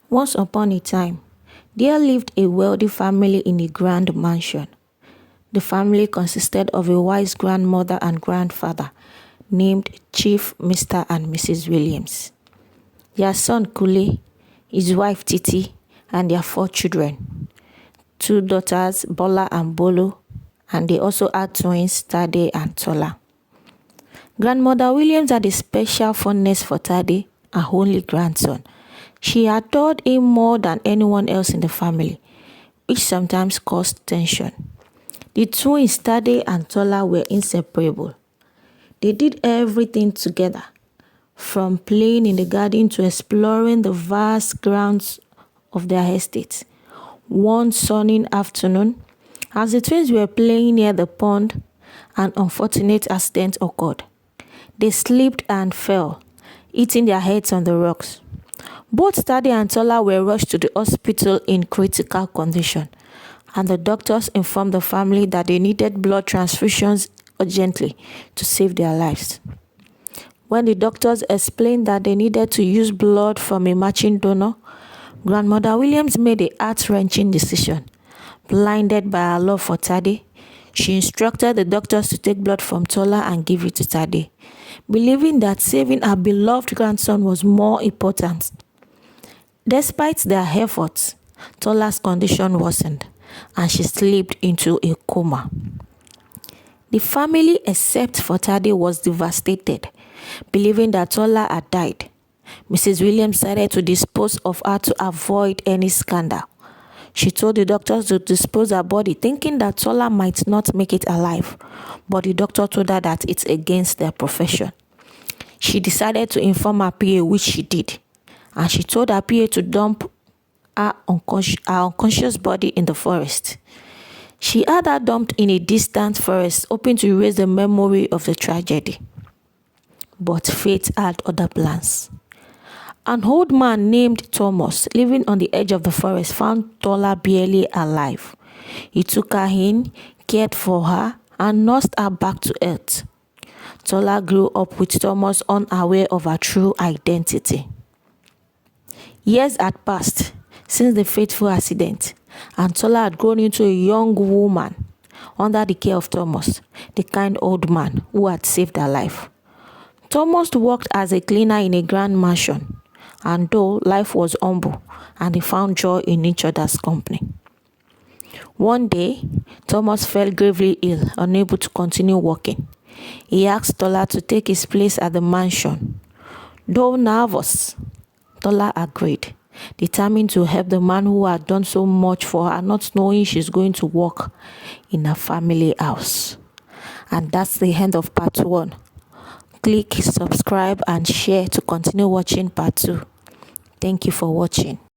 Once upon a time, there lived a wealthy family in a grand mansion. The family consisted of a wise grandmother and grandfather named Chief Mr. and Mrs. Williams, their son Kule, his wife Titi, and their 4 children, 2 daughters, Bola and Bolo, and they also had twins, Tade and Tola. Grandmother Williams had a special fondness for Tade, her only grandson. She adored him more than anyone else in the family, which sometimes caused tension. The twins, Tade and Tola, were inseparable. They did everything together, from playing in the garden to exploring the vast grounds of their estate. One sunny afternoon, as the twins were playing near the pond, an unfortunate accident occurred. They slipped and fell, hitting their heads on the rocks. Both Tade and Tola were rushed to the hospital in critical condition, and the doctors informed the family that they needed blood transfusions urgently to save their lives. When the doctors explained that they needed to use blood from a matching donor, Grandmother Williams made a heart-wrenching decision. Blinded by her love for Tade, she instructed the doctors to take blood from Tola and give it to Tade, believing that saving her beloved grandson was more important. Despite their efforts, Tola's condition worsened, and she slipped into a coma. The family, except for Tade, was devastated, believing that Tola had died. Mrs. Williams decided to dispose of her to avoid any scandal. She told the doctors to dispose her body, thinking that Tola might not make it alive, but the doctor told her that it's against their profession. She decided to inform her PA, which she did, and she told her PA to dump her unconscious body in the forest. She had her dumped in a distant forest, hoping to erase the memory of the tragedy. But fate had other plans. An old man named Thomas, living on the edge of the forest, found Tola barely alive. He took her in, cared for her, and nursed her back to earth. Tola grew up with Thomas, unaware of her true identity. Years had passed since the fateful accident, and Tola had grown into a young woman under the care of Thomas, the kind old man who had saved her life. Thomas worked as a cleaner in a grand mansion, and though life was humble, and they found joy in each other's company. One day, Thomas fell gravely ill, unable to continue working. He asked Tola to take his place at the mansion. Though nervous, Tola agreed, determined to help the man who had done so much for her, not knowing she's going to work in a family house. And that's the end of part 1. Click subscribe and share to continue watching part 2. Thank you for watching.